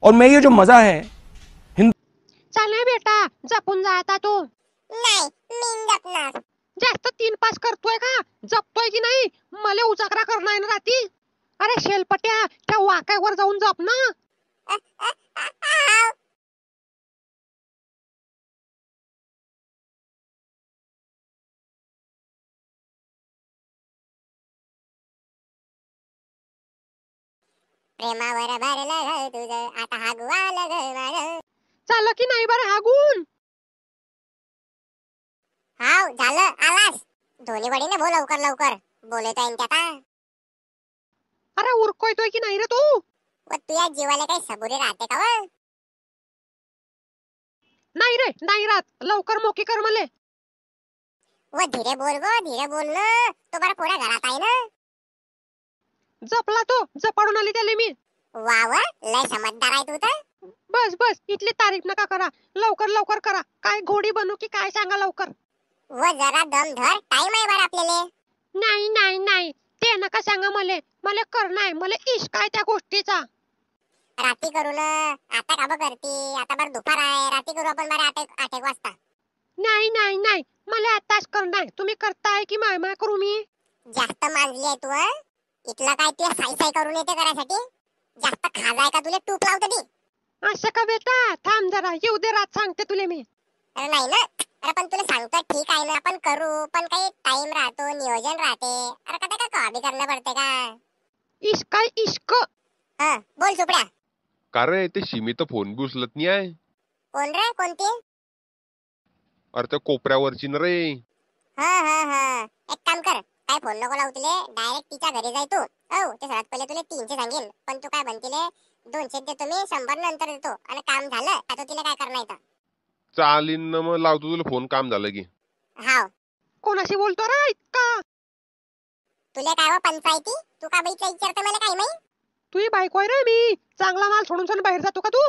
और मैं ये जो मजा है चाले बेटा जपून जा आता तू। नाही मी जपणार। जास्त 3-5 करतोय का? जपतोय की नाही मला उजागरा करणार ना राती। अरे शेलपट्या त्या वाकायवर जाऊन जप ना। प्रेमावर भरलं घर तुझं आता हागू आलं घर माझं। चाल की नाही बरं हागून? हाव झालं आलास। दोन्ही वडीने बोल लवकर लवकर बोलतोय ना आता। अरे उरकोयतोय की नाही रे तू? व तुझ्या जीवाला काही सबुरी राहते का व? नाही रे नाही राहत लवकर मोकी कर मले। व धीरे बोल गो धीरे बोल ना तो बरं पुऱ्या घरात आहे ना। जपला तो जपाडून आली त्याले मी। वा वा लय समजदार आहे तू तर। बस बस इथली तारीफ नका करा लवकर लवकर करा। काय घोडी बनू की काय सांगा लवकर। व जरा दम धर टाइम आहे बरं आपल्याला। नाही नाही नाही ते नका सांगा मले मला करणं आहे मला इश्क आहे त्या गोष्टीचा। राती करू ना आता का करती आता बरं दुपार आहे राती करू आपण बरं 8 वाजता। नाही नाही नाही मला आताच करणं आहे तुम्ही करताय की माय माय करू मी? जास्त माजली आहे तू हं? इथलं काय तुला साई साई करून येते करायसाठी? जास्त खाजाय का तुला तूप लावते ती? असं का बेटा थांब जरा येऊ दे रात सांगते तुले मी। अरे नाही ना अरे पण तुला सांगतो ठीक आहे ना आपण करू पण काही टाइम राहतो नियोजन राहते। अरे कधी का कॉपी करणं पडते का? इश्क आहे इश्क। हा बोल सुपड्या। का रे ते शिमी तर फोन बी उचलत नाही आहे। कोण रे कोणती? अरे त्या कोपऱ्यावरची ना रे। हा एक काम कर काय फोन नको लावू तिले डायरेक्ट तिच्या घरी जाय तू। हो ते सगळ्यात पहिले तुला 300 सांगेल पण तू काय म्हणतीले 200 देतो मी 100 नंतर देतो आणि काम झालं आता तिला काय करणार इथं? चालीन ना मग लावतो तुला फोन काम झालं की। हाव कोणाशी बोलतो रे इतका? तुला काय व पंचायती तू का बाईचा विचारते मला काय माहित? तुझी बायको आहे रे मी चांगला माल सोडून सोडून बाहेर जातो का तू?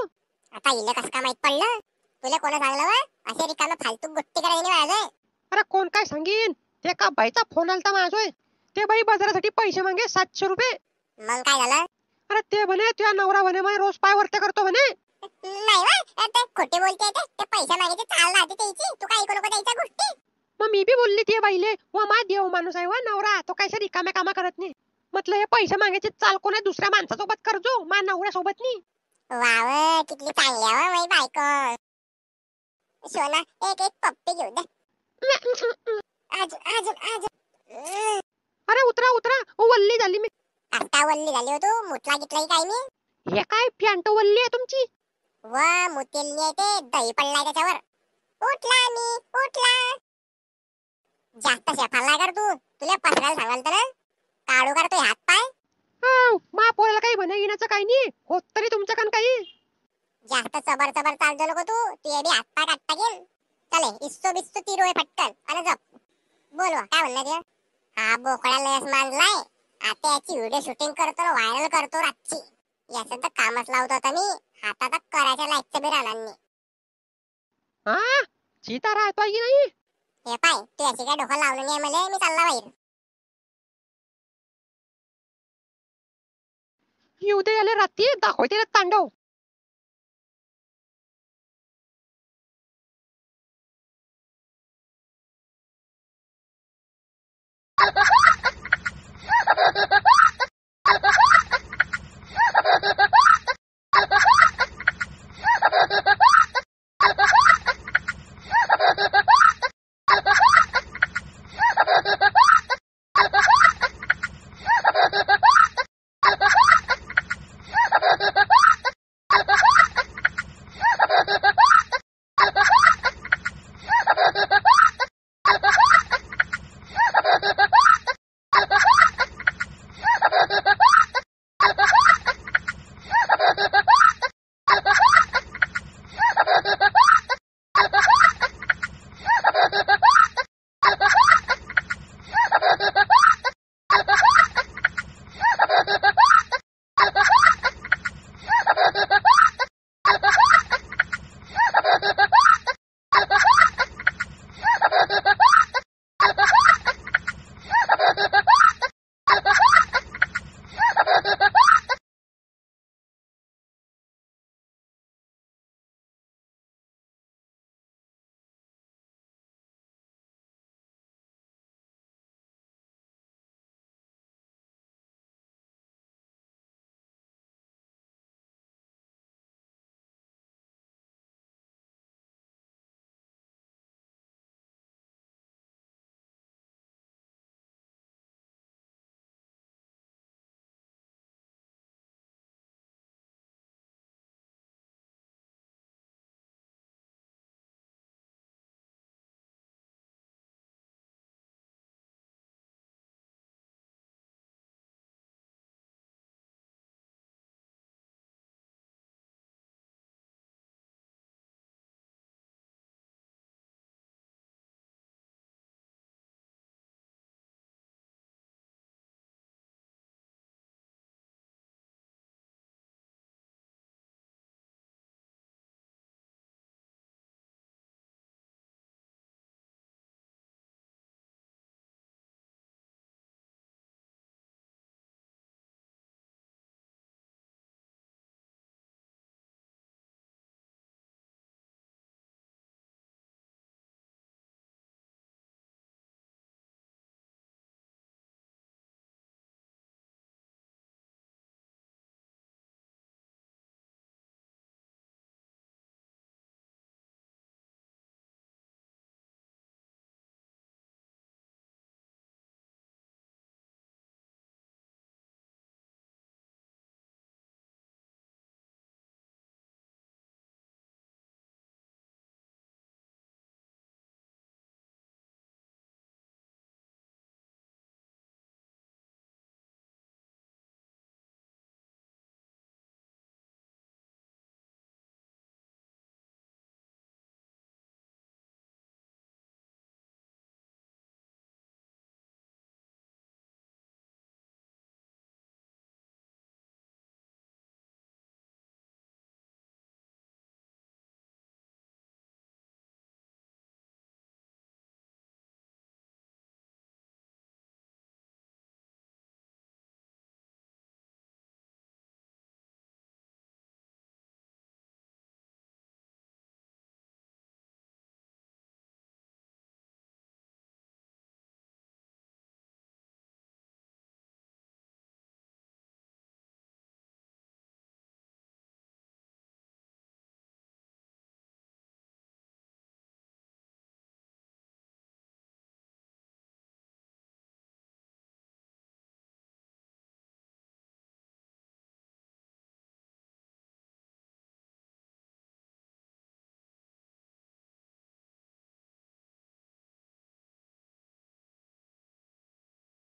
आता इले कसं का माहित पडलं? तुला कोण सांगलं व असे रिकामे फालतू गोष्टी करायला नाही माझे। अरे कोण काय सांगीन ते का बाईचा फोन आलता माझोय ते बाई बाजारासाठी पैसे मागे 700 रुपये। मग काय झालं? अरे ते म्हणे तुझा नवरा म्हणे मी रोज पाय वरते करतो म्हणे। नाही वा ते खोटे बोलते ते पैसे मागितले चाल राहते त्याची तू काय ऐकू नको त्याच्या गोष्टी। मग मी बी बोलली ते बाईले व मा देव माणूस आहे व नवरा तो काय रिकाम्या कामा करत नाही। म्हटलं हे पैसे मागायचे चाल कोण आहे दुसऱ्या माणसासोबत करजो मा नवऱ्यासोबत नाही। वाव किती चांगली आहे व माझी बायको। सोना एक पप्पी घेऊ दे। आज आज आज अरे उतरा उतरा वल्ली झाली मी। आता वल्ली झाली हो तू मुतला गितला काय मी? हे काय फॅन्ट वल्ली आहे तुमची? वा मुतेलनी आहे ते दही पडलाय त्याच्यावर। उठला मी उठला। जास्त शेफाळला कर तू तुला पसरायला सांगाल तर काढू करतोय हात पाय। हाव मा पोराला काही म्हणे घेण्याचं काही नाही होत तरी तुमच्या कान काही। जास्त चबर चबर चालतो नको तू ये बी हात पाय काटता गेल। चले इस्तो बिस्तो तिरोय फटकन आणि जप। बोल वा काय म्हणणार ते? हा बोकळा लयच मांडलाय आता याची व्हिडिओ शूटिंग करतो व्हायरल करतो रातची। याचं तर कामच लावतो आता मी हातात करायच्या लायकचं बी राहणार नाही। हा चीता राहतोय की नाही? हे पाय तू याची काय डोकं लावलं नाही मला मी चालला बाहेर। येऊ दे याले रात्री दाखवते तांडव।